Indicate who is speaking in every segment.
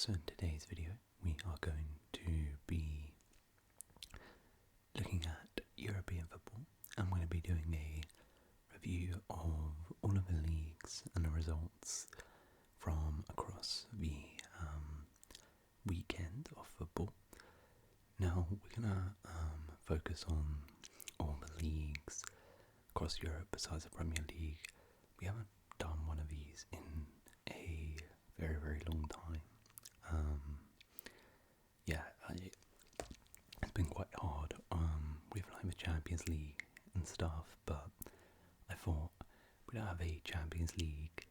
Speaker 1: So in today's video we are going to be looking at European football. I'm going to be doing a review of all of the leagues and the results from across the weekend of football. Now we're going to focus on all the leagues across Europe besides the Premier League. We haven't done one of these in a very, very long time. It's been quite hard with like the Champions League and stuff, but I thought we don't have a Champions League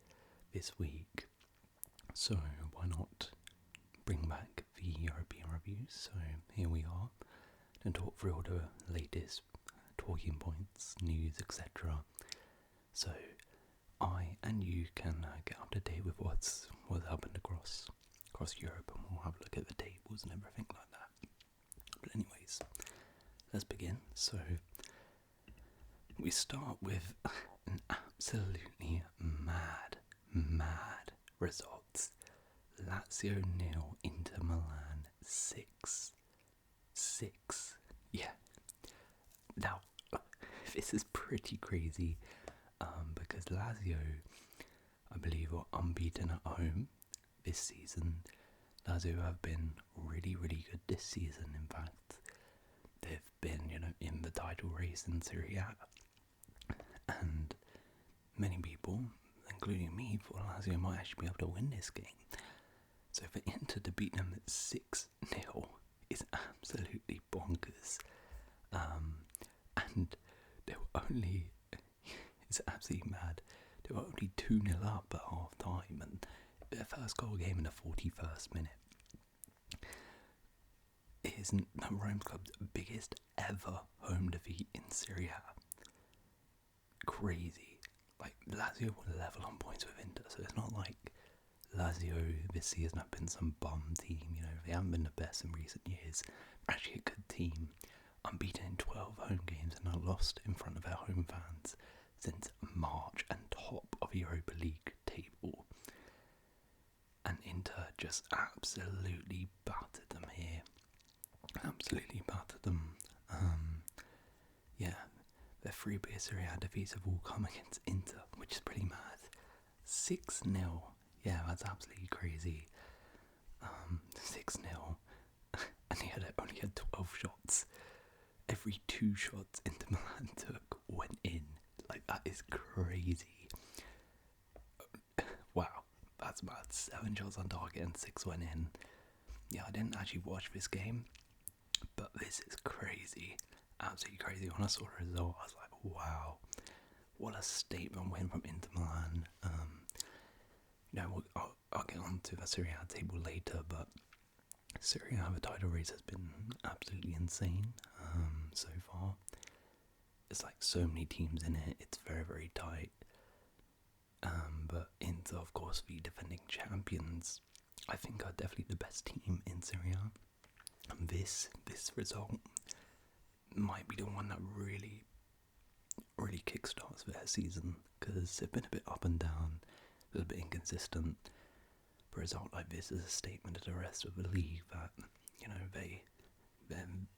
Speaker 1: this week, so why not bring back the European reviews? So here we are, and talk through all the latest talking points, news, etc. So I and you can get up to date with what's happened across Europe, and we'll have a look at the tables and everything like that. But anyways, let's begin. So we start with an absolutely mad results. Lazio 0, Inter Milan 6. Yeah. Now, this is pretty crazy because Lazio, I believe, are unbeaten at home this season. Lazio have been really, really good this season. In fact, they've been, in the title race in Serie A. And many people, including me, thought Lazio might actually be able to win this game. So for Inter to beat them at 6-0 is absolutely bonkers. And they were only, it's absolutely mad, they were only 2-0 up at half time, and their first goal came in the 41st minute. It is Rome Club's biggest ever home defeat in Serie A. Crazy. Like, Lazio were level on points with Inter, so it's not like Lazio this season have been some bum team, they haven't been the best in recent years. They're actually a good team, unbeaten in 12 home games and are lost in front of their home fans since March and top of the Europa League table. And Inter just absolutely battered them here. Absolutely battered them. Their three biggest Serie A defeats have all come against Inter, which is pretty mad. 6-0. Yeah, that's absolutely crazy. 6-0. And he only had 12 shots. Every 2 shots Inter Milan took went in. Like, that is crazy. Wow, that's mad. 7 shots on target and 6 went in. Yeah, I didn't actually watch this game, but this is crazy. Absolutely crazy. When I saw the result, I was like, wow, what a statement win from Inter Milan. I'll get on to the Serie A table later, but Serie A, the title race has been absolutely insane so far. There's like so many teams in it, it's very, very tight. But Inter, of course, the defending champions, I think are definitely the best team in Serie A. And this result might be the one that really, really kickstarts their season, because they've been a bit up and down, a little bit inconsistent. A result like this is a statement to the rest of the league that,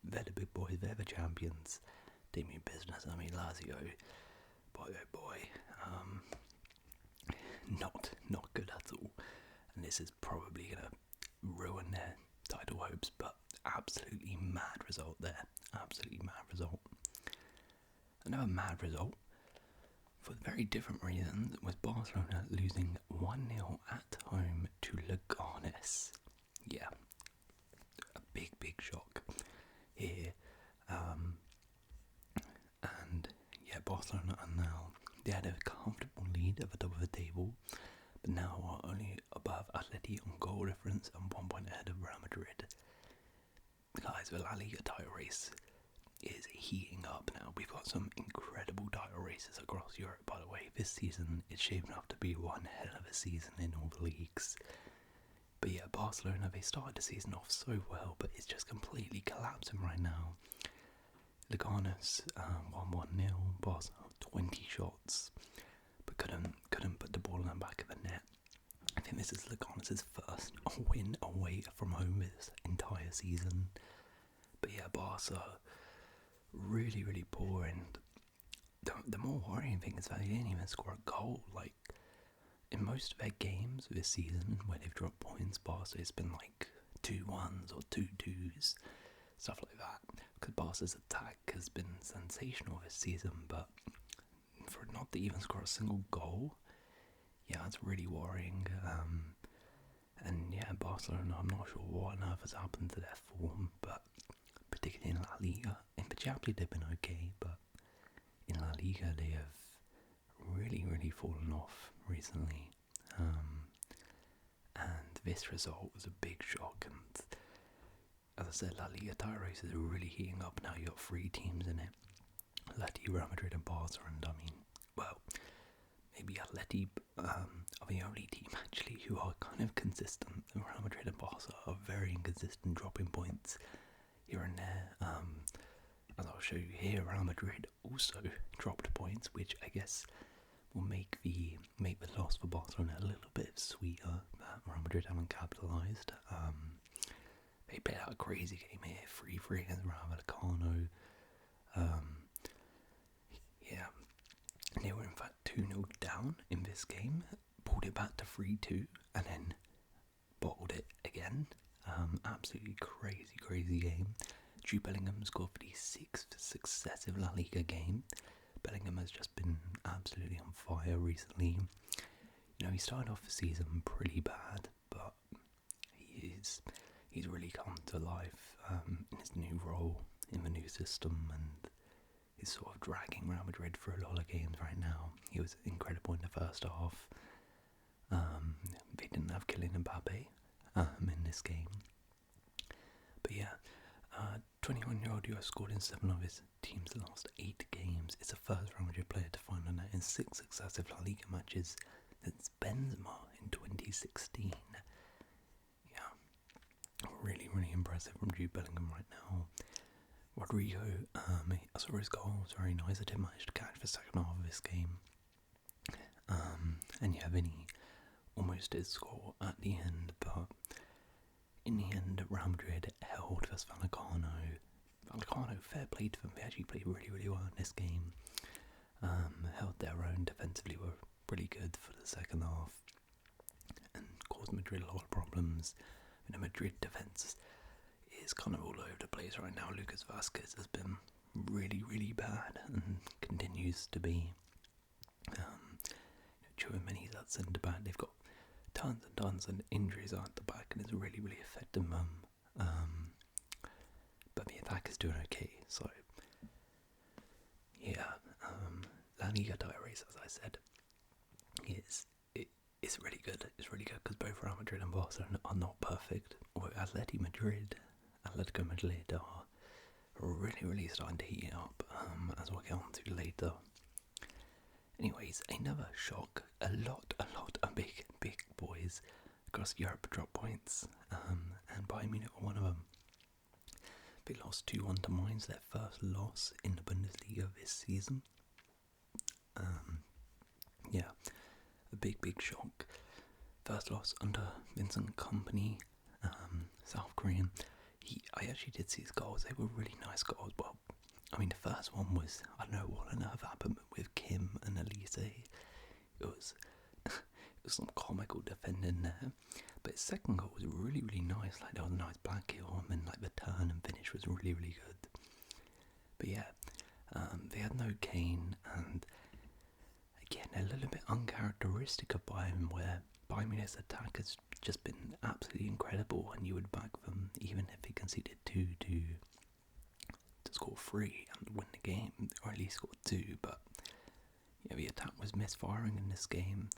Speaker 1: they're the big boys, they're the champions, they mean business. I mean, Lazio, boy oh boy, not good at all, and this is probably going to ruin their title hopes, but absolutely mad result there, absolutely mad result. Another mad result, for very different reasons, was Barcelona losing 1-0 at home to Leganes. Yeah, a big shock here. And yeah, Barcelona are now, they had a comfortable lead at the top of the table, but now are only above Atleti on goal difference and 1 point ahead of Real Madrid. Guys, the La Liga title race is heating up now. We've got some incredible title races across Europe, by the way. This season is shaping up to be one hell of a season in all the leagues. But yeah, Barcelona, they started the season off so well, but it's just completely collapsing right now. Leganes won 1-0, Barcelona 20 shots, but couldn't put the ball in the back of the net. I think this is Leganes' first win away from home this entire season. But yeah, Barca, really, really poor, and the more worrying thing is that they didn't even score a goal. Like, in most of their games this season, where they've dropped points, Barca has been like 2-1s or 2-2s, stuff like that. Because Barca's attack has been sensational this season, but for it not to even score a single goal, yeah, that's really worrying. And yeah, Barcelona, I'm not sure what on earth has happened to their form, but particularly in La Liga. In the Champions League they've been okay, but in La Liga they have really, really fallen off recently. And this result was a big shock, and as I said, La Liga title races are really heating up now. You got 3 teams in it: Atleti, Real Madrid and Barca, and I mean, well, maybe Atleti are the only team actually who are kind of consistent. Real Madrid and Barca are very inconsistent, dropping points here and there. As I'll show you here, Real Madrid also dropped points, which I guess will make the loss for Barcelona a little bit sweeter. Real Madrid haven't capitalised. They played out a crazy game here, 3-3 against Rayo Vallecano. Yeah, they were in fact 2-0 down in this game, pulled it back to 3-2, and then bottled it again. Absolutely crazy game. Jude Bellingham scored for the 6th successive La Liga game. Bellingham has just been absolutely on fire recently. You know, he started off the season pretty bad, but he's really come to life in his new role, in the new system, and he's sort of dragging Real Madrid through a lot of games right now. He was incredible in the first half. They didn't have Kylian Mbappe in this game. But yeah, 21-year-old who has scored in 7 of his team's last 8 games. It's the first Real Madrid player to find a net in 6 successive La Liga matches since Benzema in 2016. Yeah, really impressive from Jude Bellingham right now. Rodrigo, I saw his goal, it was very nice. I didn't manage to catch the second half of this game. And yeah, Vinny almost did score at the end, but in the end, Real Madrid held versus Vallecano. Vallecano, fair play to them. They actually played really well in this game. Held their own defensively, were pretty good for the second half, and caused Madrid a lot of problems. The Madrid defence is kind of all over the place right now. Lucas Vázquez has been really bad and continues to be. Chouameni's at centre back. They've got tons and tons of injuries at the back, and it's really affecting them. But the attack is doing okay. So yeah, La Liga title race, as I said, it's really good. It's really good because both Real Madrid and Barcelona are not perfect. Or Atletico Madrid are really starting to heat up, as we'll get on to later. Anyways, another shock. A lot of big boys across Europe drop points, and Bayern Munich were one of them. They lost 2-1 to Mainz, their first loss in the Bundesliga this season. Yeah, a big shock. First loss under Vincent Kompany, South Korean. I actually did see his goals. They were really nice goals. Well, I mean, the first one was, I don't know what on earth happened with Kim and Elise. It was some comical defending there. But his second goal was really nice. Like, there was a nice back heel, and like the turn and finish was really good. But yeah, they had no Kane, and again, a little bit uncharacteristic of Bayern, where Bayern Munich's attack has just been absolutely incredible, and you would back them even if they conceded 2 to score 3 and win the game, or at least score 2. But yeah, the attack was misfiring in this game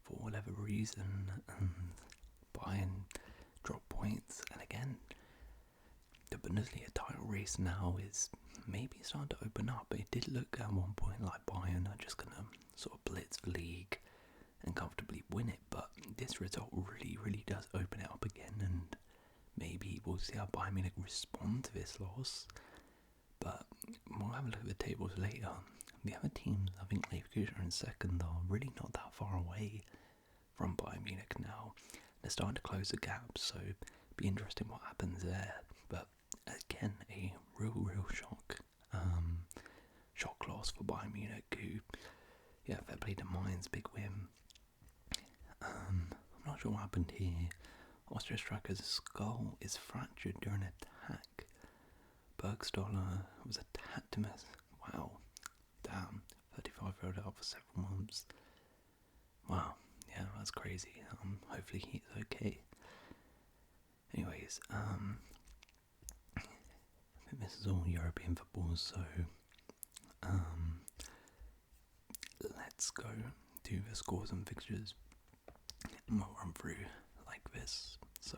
Speaker 1: for whatever reason, and Bayern dropped points. And again, the Bundesliga title race now is maybe starting to open up. It did look at one point like Bayern are just gonna sort of blitz the league and comfortably win it, but this result really does open it up again, and maybe we'll see how Bayern Munich respond to this loss. But we'll have a look at the tables later. The other teams, I think Leverkusen in second, are really not that far away from Bayern Munich now. They're starting to close the gap, so be interesting what happens there. But again, a real shock. Shock loss for Bayern Munich, who, yeah, fair play to Mainz, big win. I'm not sure what happened here. Austria striker's skull is fractured during an attack. Bergstaller was attacked to miss. Wow, damn. 35 rode out for several months. Wow, yeah, that's crazy. Hopefully he's okay. Anyways, I think this is all European football, so let's go to the scores and fixtures. And we'll run through like this. So,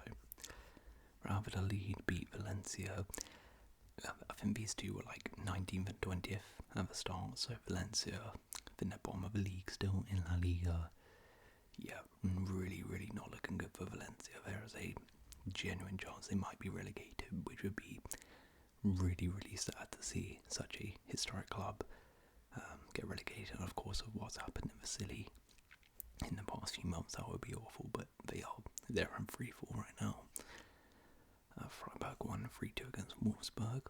Speaker 1: Real Madrid beat Valencia. I think these two were like 19th and 20th at the start. So Valencia, I think they're bottom of the league still in La Liga. Yeah, really not looking good for Valencia. There is a genuine chance they might be relegated, which would be really sad to see such a historic club get relegated. And of course, of what's happened in the city in the past few months, that would be awful. But they're on 3-4 right now. Freiburg won 3-2 against Wolfsburg.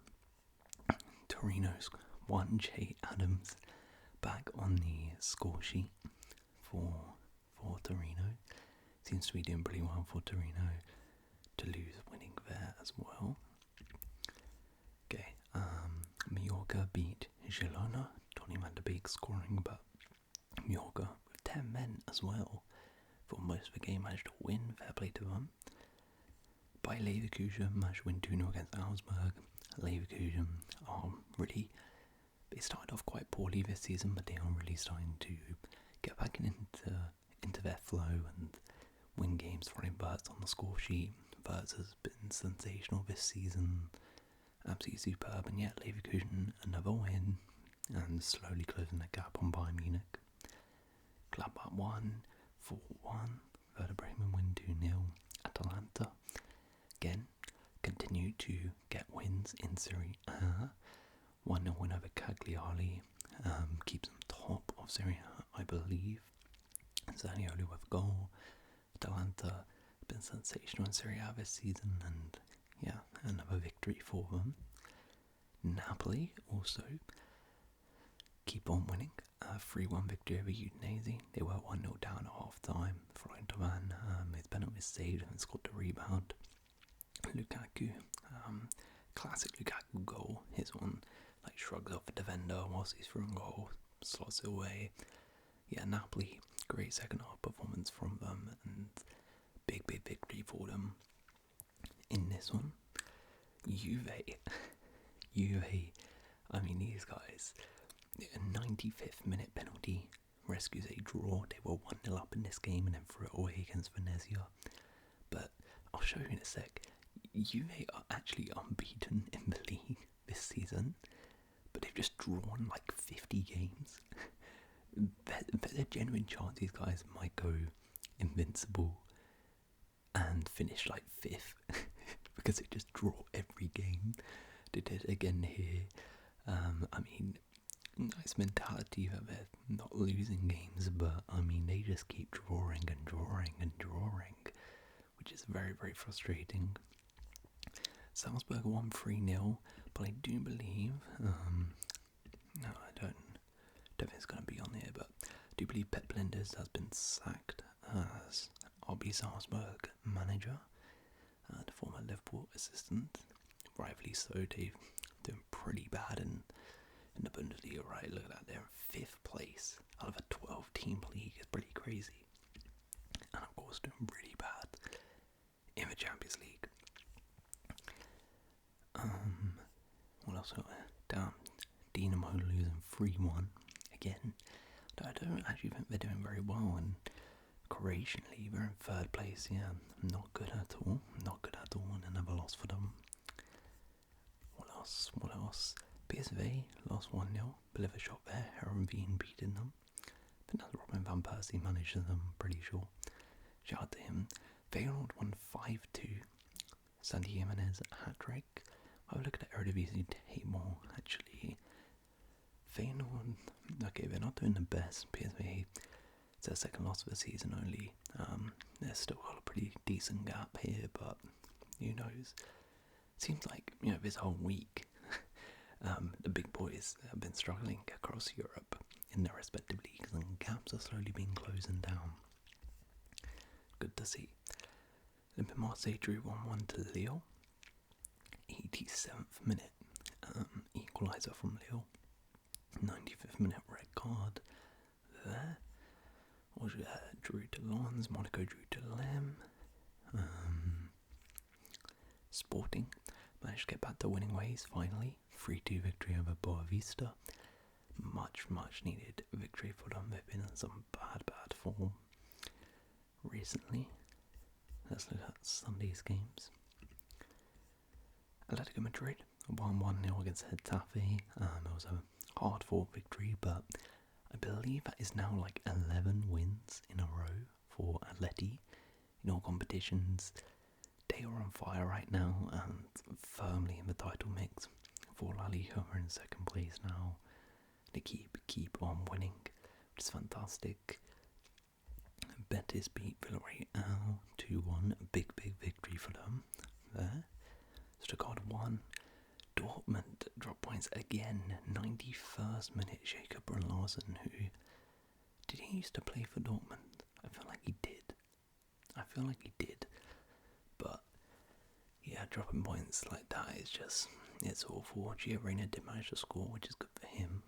Speaker 1: Torino's won. Jay Adams back on the score sheet for Torino. Seems to be doing pretty well for Torino. Toulouse winning there as well. Okay, Mallorca beat Girona. Tony Van de Beek scoring, but Mallorca with 10 men as well for most of the game managed to win. Fair play to them. By Leverkusen managed to win 2-0 against Augsburg. Leverkusen are really, they started off quite poorly this season, but they are really starting to get back into their flow and win games. Running Wirtz on the score sheet. Wirtz has been sensational this season, absolutely superb, and yet Leverkusen another win and slowly closing the gap on Bayern Munich. Gladbach won 4-1. Werder Bremen win 2-0. Atalanta again continue to get wins in Serie A. 1-0 win over Cagliari, keeps them top of Serie A, I believe. Zaniolo with a goal. Atalanta been sensational in Serie A this season, and yeah, another victory for them. Napoli also keep on winning. 3-1 victory over Udinese. They were 1-0 down at half time. Freundovan made the penalty saved and scored the rebound. Lukaku, classic Lukaku goal. His one like shrugs off the defender whilst he's through a goal, slots it away. Yeah, Napoli, great second half performance from them, and big victory for them in this one. Juve, I mean these guys, a 95th minute penalty rescues a draw. They were 1-0 up in this game and then threw it away against Venezia. But I'll show you in a sec. Juve are actually unbeaten in the league this season, but they've just drawn like 50 games. There's a genuine chance these guys might go invincible and finish like 5th because they just draw every game. They did it again here. I mean, nice mentality that they're not losing games, but I mean they just keep drawing, which is very frustrating. Salzburg won 3-0, but I do believe, no, I don't think it's going to be on here, but I do believe Pep Linders has been sacked as RB Salzburg manager, the former Liverpool assistant. Rightfully so, they've doing pretty bad in the Bundesliga, right? Look at that, they're in 5th place out of a 12-team league. It's pretty crazy. And of course doing really bad in the Champions League. What else got there? Damn, Dinamo losing 3-1 again. I don't actually think they're doing very well, and Croatianly they're in 3rd place. Yeah, not good at all, and another loss for them. What else? PSV lost 1-0, bit of a shock there. Herenveen beating them. I think that's Robin van Persie manages them, pretty sure. Shout out to him. Feyenoord won 5-2. Santi Jimenez hat-trick. Have a look at the Eredivisie table, actually. Feyenoord, okay, they're not doing the best. PSV It's their second loss of the season only. They've still got a pretty decent gap here, but who knows? Seems like, this whole week, the big boys have been struggling across Europe in their respective leagues, and gaps are slowly being closing down. Good to see. Olympique Marseille drew 1-1 to Lille. 87th minute, equaliser from Lille. 95th minute red card there. Drew to Lens. Monaco drew to Lem. Sporting managed to get back to winning ways finally. 3-2 victory over Boavista. Much needed victory for them. They've been in some bad form recently. Let's look at Sunday's games. Atletico Madrid 1-1 against Getafe. It was a hard-fought victory, but I believe that is now like 11 wins in a row for Atleti in all competitions. They are on fire right now and firmly in the title mix. For La Liga, are in second place now. They keep on winning, which is fantastic. Betis beat Villarreal 2-1, a big victory for them there. Stuttgart 1. Dortmund dropped points again. 91st minute, Jacob Larsen, who did he used to play for Dortmund? I feel like he did. But yeah, dropping points like that is just, it's awful. Giorena did manage to score, which is good for him.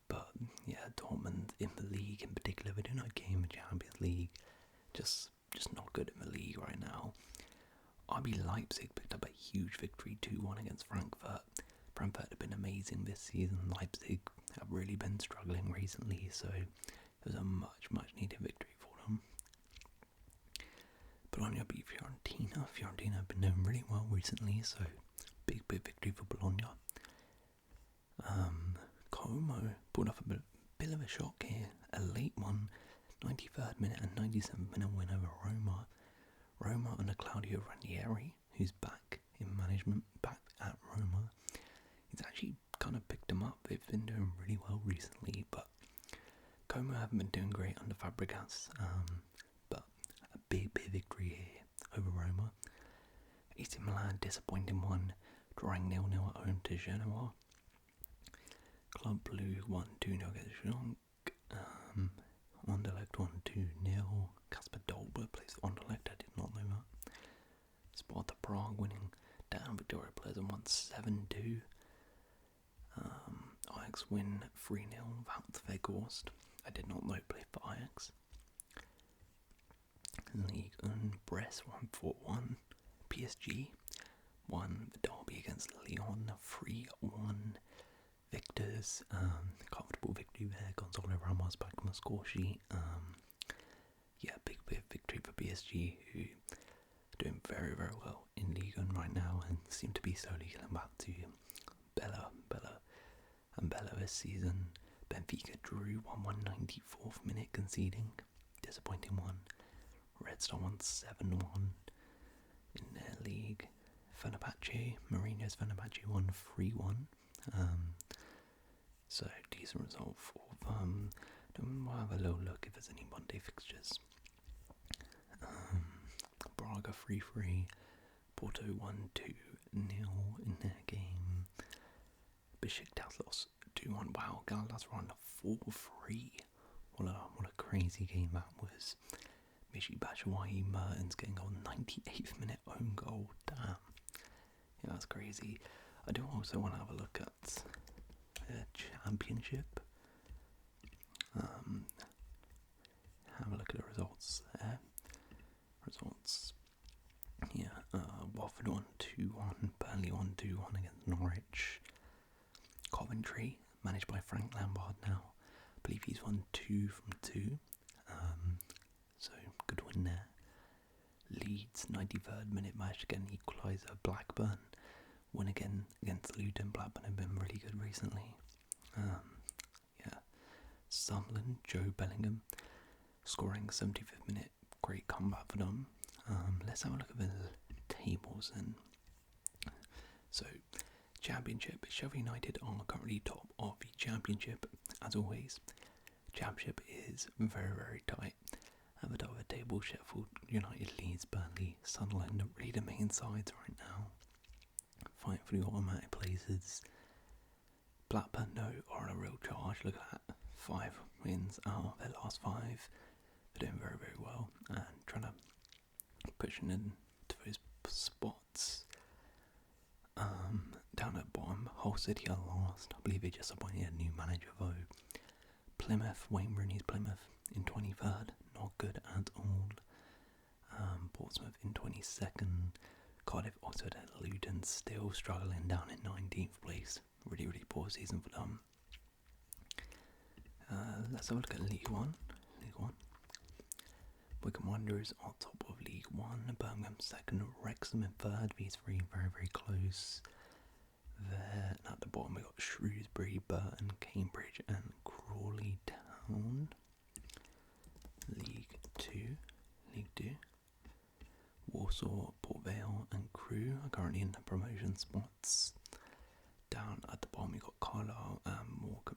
Speaker 1: But yeah, Dortmund in the league in particular, they're doing okay in the Champions League. Just not good in the league right now. RB Leipzig picked up a huge victory 2-1 against Frankfurt. Frankfurt have been amazing this season. Leipzig have really been struggling recently, so it was a much needed victory for them. Bologna beat Fiorentina. Fiorentina have been doing really well recently, so big victory for Bologna. Como pulled off a bit of a shock here. A late one, 93rd minute and 97th minute win over Roma. Roma under Claudio Ranieri, who's back in management, back at Roma. He's actually kind of picked them up. They've been doing really well recently, but Como haven't been doing great under Fabregas. But a big victory here over Roma. AC Milan disappointing one, drawing 0-0 at home to Genoa. Club Blue 1-2 against Genk. Anderlecht 1-2. Kasper Dolberg plays for Anderlecht, I did not know that. Sparta Prague winning down Victoria Pleasant 1-7-2. Ajax win 3-0 without Weghorst. I did not know he played for Ajax. Ligue 1, Brest 1-4-1. PSG won the derby against Lyon 3-1. Victors, comfortable victory there. Gonzalo Ramos back on the score sheet. Big victory for PSG, who are doing very well in Ligue 1 right now and seem to be slowly getting back to Bella this season. Benfica drew 1-1 94th minute, conceding. Disappointing one. Red Star won 7-1 in their league. Mourinho's Fenerbahce won 3-1. So decent result for them. We'll have a little look if there's any Monday fixtures. Braga 3-3. Porto 1-2-0 in their game. Besiktas lost 2-1. Wow, Galatasaray 4-3. What a crazy game that was. Michy Batshuayi Mertens getting on 98th minute own goal. Damn. Yeah, that's crazy. I do also want to have a look at the Championship. Have a look at the results there. Watford 1-2-1, Burnley 1-2-1 against Norwich. Coventry, managed by Frank Lampard now. I believe he's won 2 from 2. So good win there. Leeds, 93rd minute, managed to get an equaliser. Blackburn win again against Luton. Blackburn have been really good recently. Sunderland, Joe Bellingham scoring 75th minute, great comeback for them. Let's have a look at the tables then. So, Championship, Sheffield United are currently top of the Championship, as always. Championship is very, very tight. At the top of the table, Sheffield United, Leeds, Burnley, Sunderland are really the main sides right now. Fighting for the automatic places. Blackburn, no, are on a real charge. Look at that. 5 wins out of their last 5. They're doing very, very well and trying to push in to those spots. Down at the bottom, Hull City are last. I believe they just appointed a new manager though. Plymouth, Wayne Rooney's Plymouth in 23rd, not good at all. Portsmouth in 22nd. Cardiff, Oxford and Luton still struggling down in 19th place. Really, really poor season for them. Let's have a look at League One. Wycombe Wanderers on top of League One. Birmingham second. Wrexham in third. These three very, very close. There, and at the bottom we got Shrewsbury, Burton, Cambridge and Crawley Town. League Two. Warsaw, Port Vale and Crewe are currently in the promotion spots. Down at the bottom we got Carlisle and Morecambe.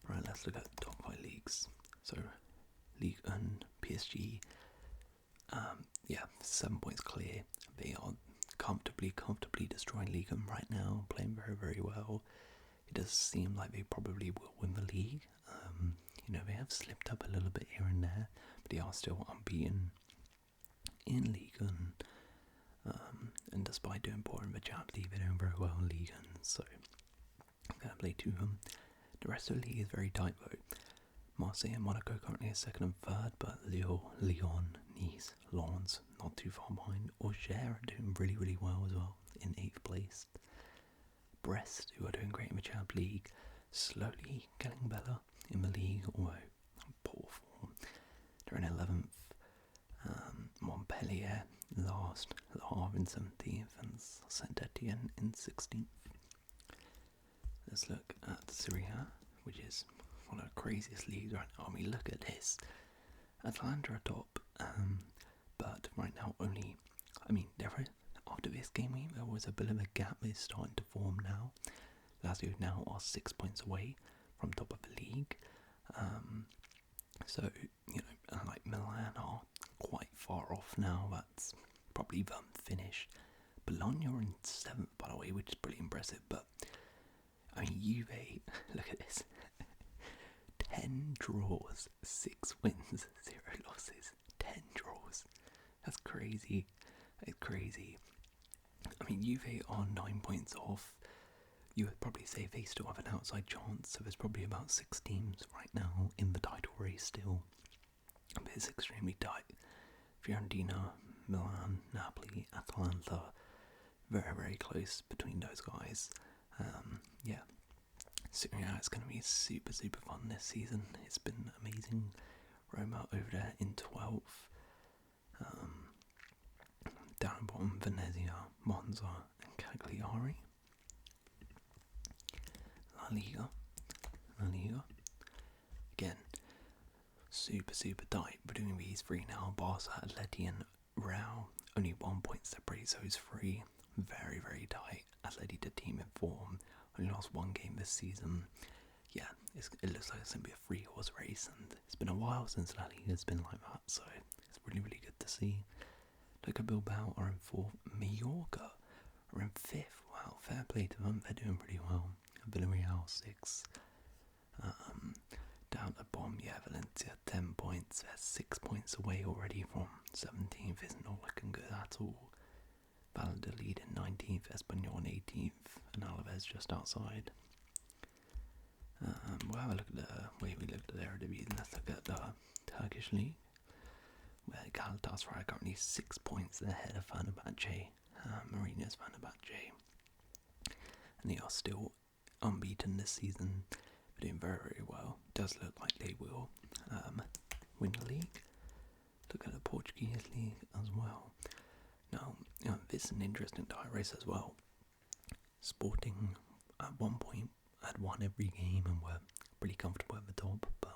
Speaker 1: Right, let's look at the top 5 leagues. So, Ligue 1, PSG, 7 points clear. They are comfortably destroying Ligue 1 right now, playing very, very well. It does seem like they probably will win the league. They have slipped up a little bit here and there, but they are still unbeaten in Ligue 1. And despite doing poor in the Champions League, they're doing very well in Ligue 1, so I'm going to play to them. The rest of the league is very tight though. Marseille and Monaco currently are second and third, but Lille, Lyon, Nice, Lens not too far behind. Auxerre are doing really, really well as well in 8th place. Brest, who are doing great in the Champions League, slowly getting better in the league, although poor form. They're in 11th. Montpellier last, Le Havre in 17th, and Saint-Etienne in 16th. Let's look at Serie, which is one of the craziest leagues right now. I mean, look at this. Atlanta are top, but right now after this game week, there was a bit of a gap that's starting to form now. Lazio now are 6 points away from top of the league. So, like Milan are quite far off now. That's probably them finished. Bologna are in 7th, by the way, which is pretty impressive. But, I mean, Juve, look at this. 10 draws, 6 wins, 0 losses. 10 draws. That's crazy. It's crazy. I mean, Juve are 9 points off. You would probably say they still have an outside chance, so there's probably about 6 teams right now in the title race still. But it's extremely tight. Fiorentina, Milan, Napoli, Atalanta, very, very close between those guys. Serie A is going to be super, super fun this season. It's been amazing. Roma over there in 12th. Down at bottom, Venezia, Monza and Cagliari. La Liga. Again, super, super tight between these three now. Barca, Atleti and Real. Only 1 point separate those three. Very, very tight. Atleti, the team in form. Only lost 1 game this season. Yeah, it looks like it's going to be a 3-horse race, and it's been a while since La Liga has been like that, so it's really, really good to see. Look at Bilbao are in 4th. Mallorca are in 5th. Wow, fair play to them. They're doing pretty well. Villarreal 6th. Down at the bottom, Valencia 10 points. They're 6 points away already from 17th. It's not looking good at all. Valladolid in 19th, Espanyol in 18th, and Alaves just outside. We'll have a look at the way we looked at their division. Let's look at the Turkish league, where Galatasaray are currently 6 points ahead of Fenerbahce, Marina's Fenerbahce, and they are still unbeaten this season. They're doing very, very well. Does look like they will win the league. Look at the Portuguese league as well. Now, this is an interesting tie race as well. Sporting at one point had won every game and were pretty comfortable at the top, but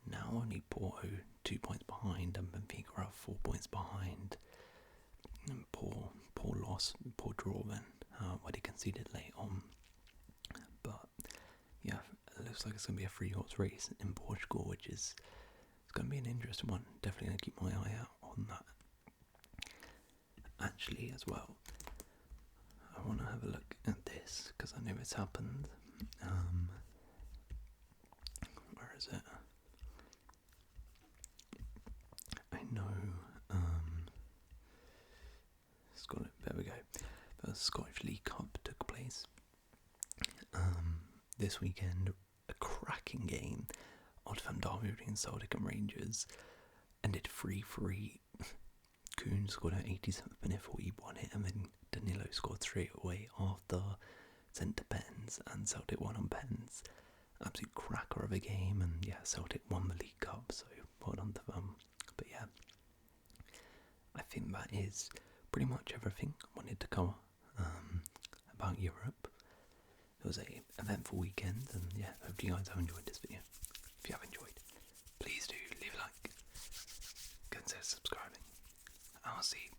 Speaker 1: now only Porto 2 points behind and Benfica are 4 points behind. And poor loss, poor draw then, where they conceded late on. But yeah, it looks like it's going to be a 3 horse race in Portugal, which is it's going to be an interesting one. Definitely going to keep my eye out on that. Actually, as well, I want to have a look at this because I know it's happened. Where is it? I know. Scotland. There we go. The Scottish League Cup took place this weekend. A cracking game. Oldham Derby between Celtic and Rangers ended 3-3. Kuhn scored at 87th minute for he won it, and then Danilo scored straight away after, sent to pens, and Celtic won on pens. Absolute cracker of a game, and yeah, Celtic won the League Cup, so well done to them. But yeah, I think that is pretty much everything I wanted to cover about Europe. It was a eventful weekend, and yeah, hope you guys have enjoyed this video. If you have enjoyed, please do leave a like, consider subscribing. I'll see